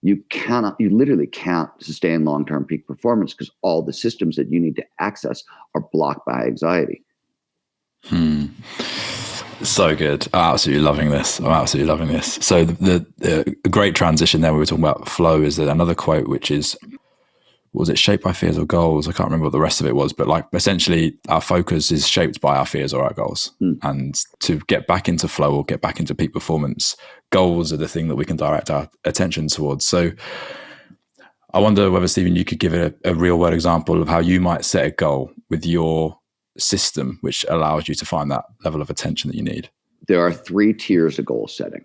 you literally can't sustain long-term peak performance, because all the systems that you need to access are blocked by anxiety. So good. I'm absolutely loving this. So the great transition there, we were talking about flow, is that another quote, which is, was it shaped by fears or goals? I can't remember what the rest of it was, but like essentially our focus is shaped by our fears or our goals. And to get back into flow or get back into peak performance, goals are the thing that we can direct our attention towards. So I wonder whether, Stephen, you could give a real world example of how you might set a goal with your system, which allows you to find that level of attention that you need. There are 3 tiers of goal setting.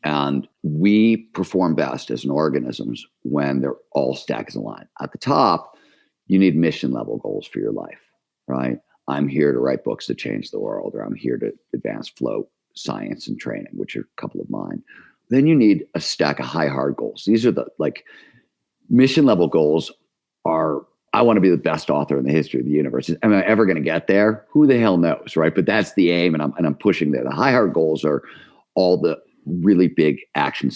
And we perform best as an organisms when they're all stacks aligned. At the top, you need mission level goals for your life, right? I'm here to write books that change the world, or I'm here to advance flow science and training, which are a couple of mine. Then you need a stack of high hard goals. These are the like mission level goals are, I want to be the best author in the history of the universe. Am I ever going to get there? Who the hell knows, right? But that's the aim, and I'm pushing there. The high hard goals are all the really big action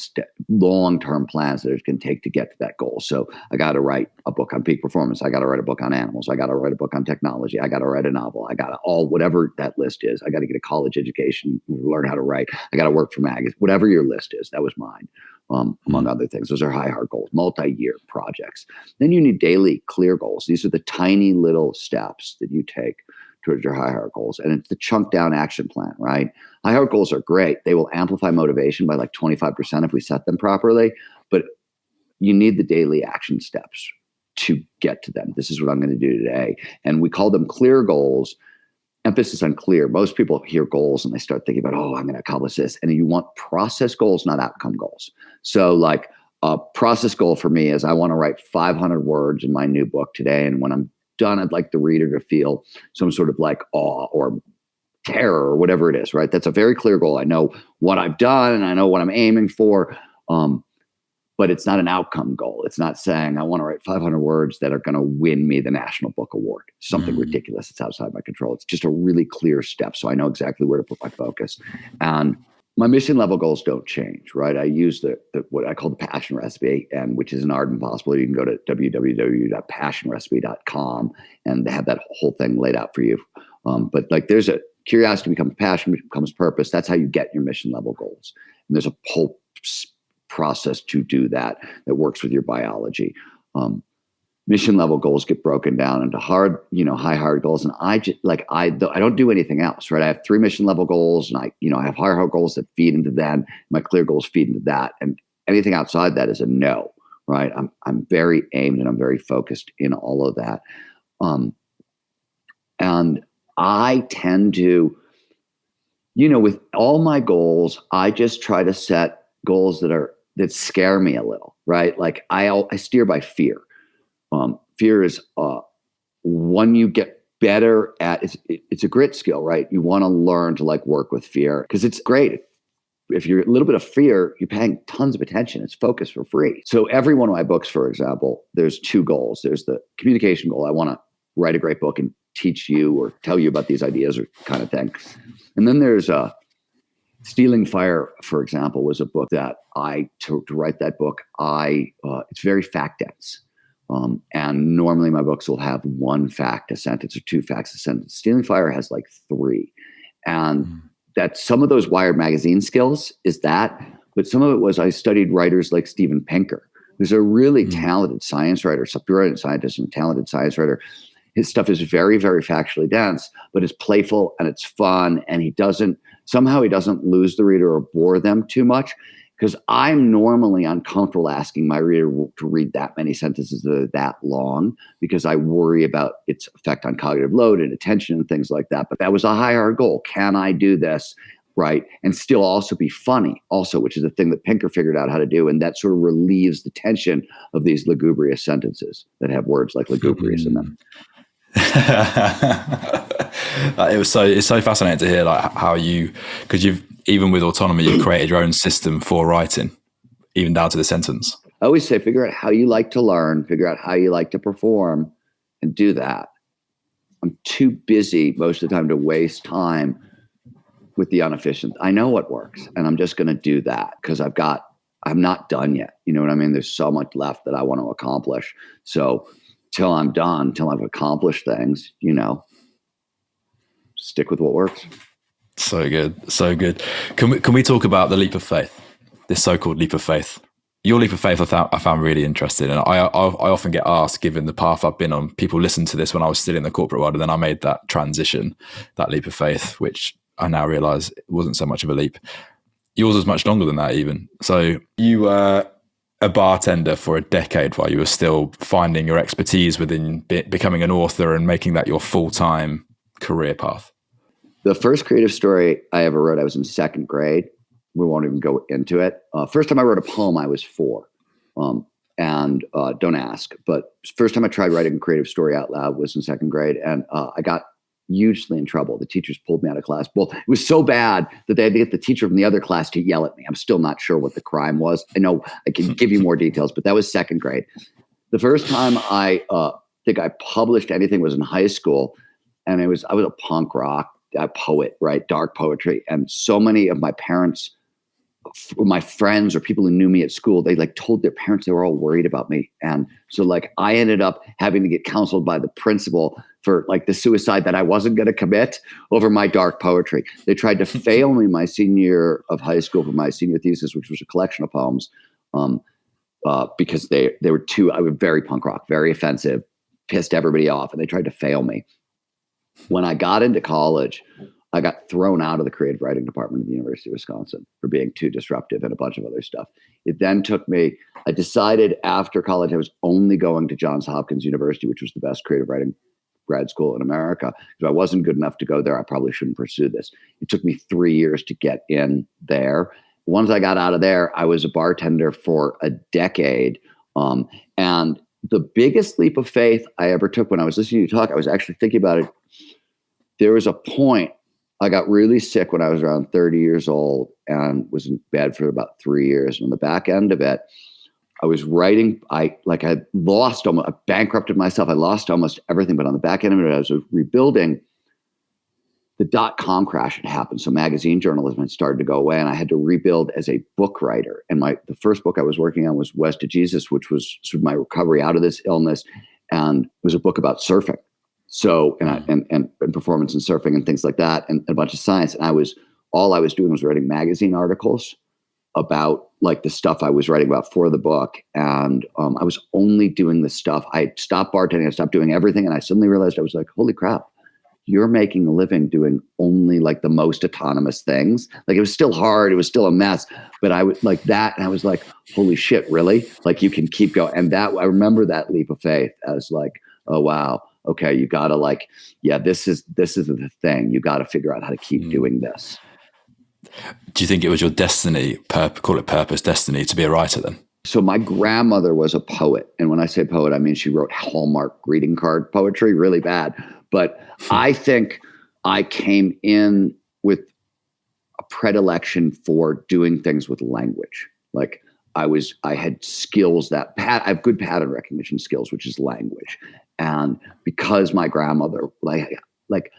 long-term plans that it can take to get to that goal. So I got to write a book on peak performance. I got to write a book on animals. I got to write a book on technology. I got to write a novel. I got to whatever that list is. I got to get a college education, learn how to write. I got to work for magazines, whatever your list is. That was mine. Among other things. Those are high hard goals, multi-year projects. Then you need daily clear goals. These are the tiny little steps that you take towards your high hard goals. And it's the chunk down action plan, right? High hard goals are great. They will amplify motivation by like 25% if we set them properly. But you need the daily action steps to get to them. This is what I'm going to do today. And we call them clear goals. Emphasis on clear. Most people hear goals and they start thinking about, oh, I'm going to accomplish this. And you want process goals, not outcome goals. So like a process goal for me is I want to write 500 words in my new book today. And when I'm done, I'd like the reader to feel some sort of like awe or terror or whatever it is, right? That's a very clear goal. I know what I've done and I know what I'm aiming for. But it's not an outcome goal. It's not saying I want to write 500 words that are going to win me the National Book Award. Something ridiculous. It's outside my control. It's just a really clear step. So I know exactly where to put my focus. And my mission level goals don't change, right? I use the what I call the passion recipe, and which is an art impossible. You can go to www.passionrecipe.com and they have that whole thing laid out for you. But like there's a curiosity becomes passion, becomes purpose. That's how you get your mission level goals. And there's a whole process to do that works with your biology. Mission level goals get broken down into hard goals. And I don't do anything else, right? I have 3 mission level goals and I have higher goals that feed into that. My clear goals feed into that. And anything outside that is a no, right? I'm very aimed and I'm very focused in all of that. And I tend to, with all my goals, I just try to set goals that scare me a little, right? Like I steer by fear. Fear is one you get better at. It's a grit skill, right? You want to learn to like work with fear because it's great. If you're a little bit of fear, you're paying tons of attention. It's focus for free. So every one of my books, for example, there's 2 goals. There's the communication goal. I want to write a great book and teach you or tell you about these ideas or kind of thing. And then there's Stealing Fire, for example, was a book that to write that book, it's very fact dense. And normally my books will have 1 fact a sentence or 2 facts a sentence. Stealing Fire has like 3. And that some of those Wired magazine skills is that, but some of it was I studied writers like Steven Pinker, who's a really talented science writer, brilliant scientist and talented science writer. His stuff is very, very factually dense, but it's playful and it's fun. And he doesn't lose the reader or bore them too much. Because I'm normally uncomfortable asking my reader to read that many sentences that are that long because I worry about its effect on cognitive load and attention and things like that. But that was a higher goal. Can I do this, right? And still also be funny also, which is a thing that Pinker figured out how to do. And that sort of relieves the tension of these lugubrious sentences that have words like lugubrious in them. It's so fascinating to hear like how because you've, even with autonomy, you've created your own system for writing, even down to the sentence. I always say, figure out how you like to learn, figure out how you like to perform, and do that. I'm too busy most of the time to waste time with the inefficient. I know what works, and I'm just going to do that because I'm not done yet. You know what I mean? There's so much left that I want to accomplish. So till I'm done, till I've accomplished things, stick with what works. So good. So good. Can we talk about the leap of faith, this so-called leap of faith? Your leap of faith I found really interesting. And I often get asked, given the path I've been on, people listened to this when I was still in the corporate world. And then I made that transition, that leap of faith, which I now realize it wasn't so much of a leap. Yours was much longer than that even. So you were a bartender for a decade while you were still finding your expertise within becoming an author and making that your full-time career path. The first creative story I ever wrote, I was in 2nd grade. We won't even go into it. First time I wrote a poem, I was 4. And don't ask. But first time I tried writing a creative story out loud was in 2nd grade. And I got hugely in trouble. The teachers pulled me out of class. Well, it was so bad that they had to get the teacher from the other class to yell at me. I'm still not sure what the crime was. I know I can give you more details, but that was 2nd grade. The first time I think I published anything was in high school. And I was a punk rock poet, right? Dark poetry. And so many of my parents, my friends or people who knew me at school, they like told their parents they were all worried about me. And so like I ended up having to get counseled by the principal for like the suicide that I wasn't going to commit over my dark poetry. They tried to fail me my senior year of high school for my senior thesis, which was a collection of poems, because they were I was very punk rock, very offensive, pissed everybody off, and they tried to fail me. When I got into college, I got thrown out of the creative writing department of the University of Wisconsin for being too disruptive and a bunch of other stuff. It then took me, I decided after college I was only going to Johns Hopkins University, which was the best creative writing grad school in America. If I wasn't good enough to go there, I probably shouldn't pursue this. It took me 3 years to get in there. Once I got out of there, I was a bartender for a decade. And the biggest leap of faith I ever took when I was listening to you talk, I was actually thinking about it. There was a point, I got really sick when I was around 30 years old and was in bed for about 3 years. And on the back end of it, I was writing, I bankrupted myself. I lost almost everything. But on the back end of it, I was rebuilding. The .com crash had happened. So magazine journalism had started to go away, and I had to rebuild as a book writer. And the first book I was working on was West of Jesus, which was sort of my recovery out of this illness. And it was a book about surfing. So, and performance in surfing and things like that, and a bunch of science. And all I was doing was writing magazine articles about like the stuff I was writing about for the book. And I was only doing the stuff. I stopped bartending, I stopped doing everything. And I suddenly realized, I was like, holy crap, you're making a living doing only like the most autonomous things. Like it was still hard. It was still a mess, but I would like that. And I was like, holy shit, really? Like you can keep going. And that, I remember that leap of faith as like, oh, wow. Okay. You gotta like, yeah, this is the thing. You got to figure out how to keep doing this. Do you think it was your destiny, call it purpose, destiny, to be a writer then? So my grandmother was a poet. And when I say poet, I mean, she wrote Hallmark greeting card poetry, really bad. But I think I came in with a predilection for doing things with language. Like I had skills I have good pattern recognition skills, which is language. And because my grandmother, like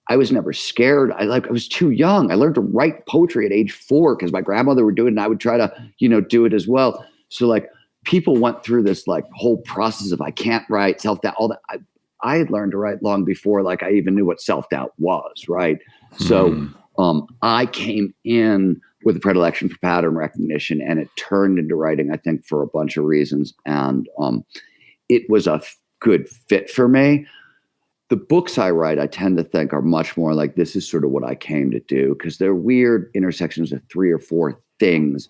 I was never scared. I was too young. I learned to write poetry at age 4 because my grandmother would do it and I would try to, do it as well. So like people went through this like whole process of I can't write, self-doubt, all that. I had learned to write long before like I even knew what self-doubt was, right? So I came in with a predilection for pattern recognition, and it turned into writing, I think, for a bunch of reasons. And it was a good fit for me. The books I write, I tend to think are much more like this is sort of what I came to do, because they're weird intersections of 3 or 4 things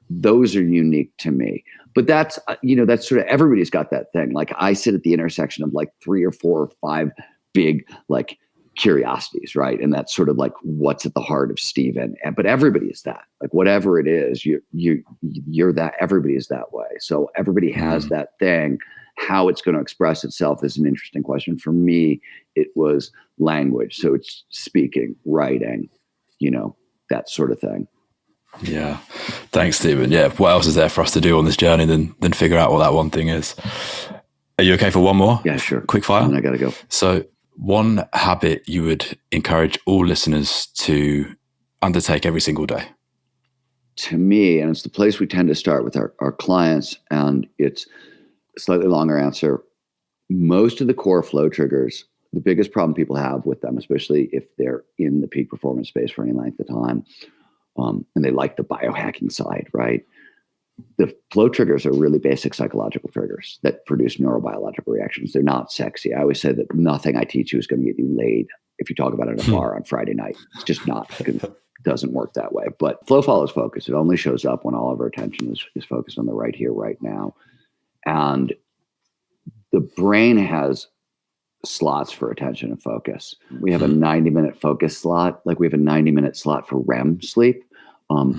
those are unique to me. But that's, that's sort of, everybody's got that thing. Like I sit at the intersection of like 3 or 4 or 5 big like curiosities, right? And that's sort of like what's at the heart of Steven. But everybody is that. Like whatever it is, you're that. Everybody is that way. So everybody has that thing. How it's going to express itself is an interesting question. For me, it was language. So it's speaking, writing, that sort of thing. Yeah. Thanks, Steven. Yeah. What else is there for us to do on this journey than figure out what that one thing is? Are you okay for one more? Yeah, sure. Quick fire. And I got to go. So one habit you would encourage all listeners to undertake every single day? To me, and it's the place we tend to start with our clients, and it's a slightly longer answer. Most of the core flow triggers, the biggest problem people have with them, especially if they're in the peak performance space for any length of time, and they like the biohacking side, right? The flow triggers are really basic psychological triggers that produce neurobiological reactions. They're not sexy. I always say that nothing I teach you is going to get you laid if you talk about it at a bar on Friday night. It's just not. It doesn't work that way. But flow follows focus. It only shows up when all of our attention is focused on the right here, right now. And the brain has slots for attention and focus. We have a 90-minute focus slot, like we have a 90-minute slot for REM sleep.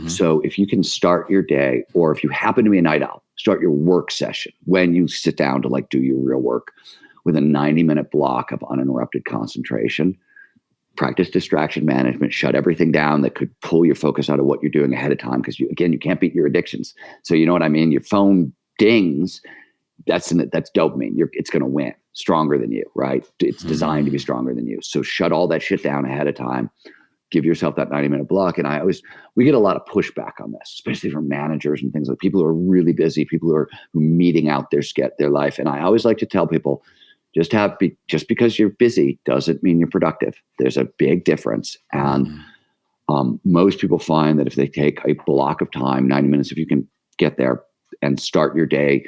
So if you can start your day, or if you happen to be a night owl, start your work session when you sit down to like do your real work with a 90-minute block of uninterrupted concentration. Practice distraction management, shut everything down that could pull your focus out of what you're doing ahead of time. Because you can't beat your addictions. So you know what I mean? Your phone dings, that's dopamine. It's going to win stronger than you, right? It's designed to be stronger than you. So shut all that shit down ahead of time. Give yourself that 90-minute block. And we get a lot of pushback on this, especially from managers and things like people who are really busy, people who are meeting out their life. And I always like to tell people, just because you're busy doesn't mean you're productive. There's a big difference. And most people find that if they take a block of time, 90 minutes, if you can get there and start your day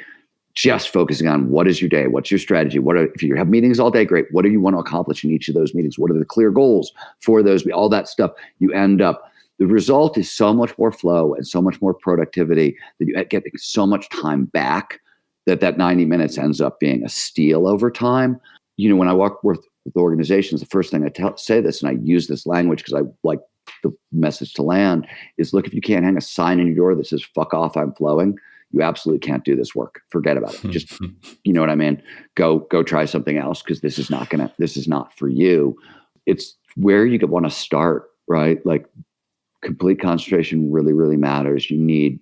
just focusing on what is your day, what's your strategy, if you have meetings all day, great. What do you want to accomplish in each of those meetings? What are the clear goals for those? All that stuff. You end up, the result is so much more flow and so much more productivity that you get so much time back that 90 minutes ends up being a steal over time. When I work with organizations, the first thing I say this, and I use this language because I like the message to land, is look, if you can't hang a sign in your door that says "fuck off, I'm flowing," you absolutely can't do this work. Forget about it. Just, you know what I mean? Go try something else, because this is not for you. It's where you want to start, right? Like, complete concentration really, really matters. You need,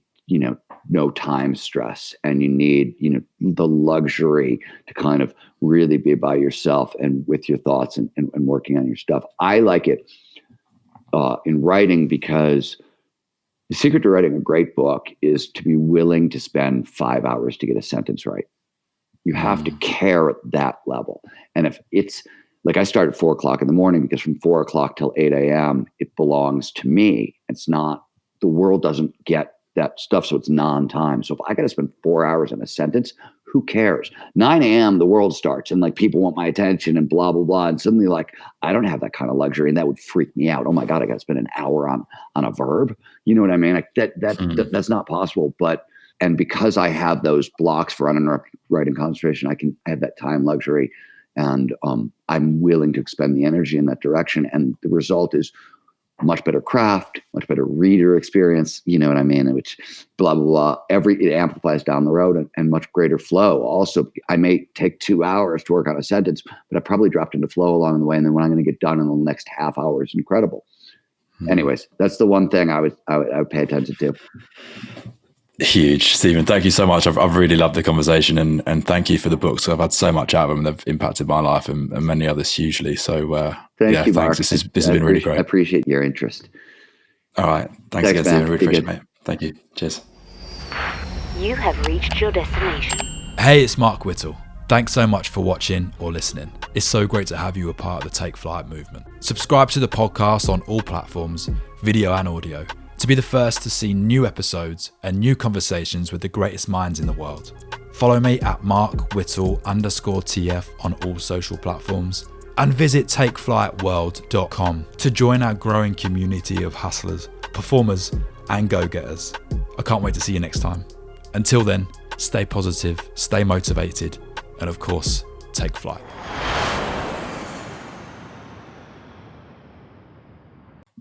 no time stress, and you need, the luxury to kind of really be by yourself and with your thoughts and working on your stuff. I like it in writing, because the secret to writing a great book is to be willing to spend 5 hours to get a sentence right. You have to care at that level. And if it's like, I start at 4 o'clock in the morning, because from 4 o'clock till 8 a.m., it belongs to me. It's not, the world doesn't get that stuff. So it's non-time. So if I got to spend 4 hours in a sentence, who cares? 9 a.m., the world starts, and like, people want my attention and blah, blah, blah. And suddenly, like, I don't have that kind of luxury, and that would freak me out. Oh my God, I got to spend an hour on a verb. You know what I mean? Like, that's not possible. And because I have those blocks for uninterrupted writing concentration, I have that time luxury, and I'm willing to expend the energy in that direction. And the result is much better craft, much better reader experience, you know what I mean? Which blah, blah, blah. It amplifies down the road, and much greater flow. Also, I may take 2 hours to work on a sentence, but I probably dropped into flow along the way. And then when I'm going to get done in the next half hour is incredible. Anyways, that's the one thing I would pay attention to. Huge. Stephen, thank you so much. I've really loved the conversation, and thank you for the books. I've had so much out of them. They've impacted my life and many others hugely. So thank you, Mark. This has been really great. I appreciate your interest. All right. Thanks again, Stephen. Really appreciate it, mate. Thank you. Cheers. You have reached your destination. Hey, it's Mark Whittle. Thanks so much for watching or listening. It's so great to have you a part of the Take Flight movement. Subscribe to the podcast on all platforms, video and audio, to be the first to see new episodes and new conversations with the greatest minds in the world. Follow me at markwhittle_TF on all social platforms, and visit takeflightworld.com to join our growing community of hustlers, performers, and go-getters. I can't wait to see you next time. Until then, stay positive, stay motivated, and of course, take flight.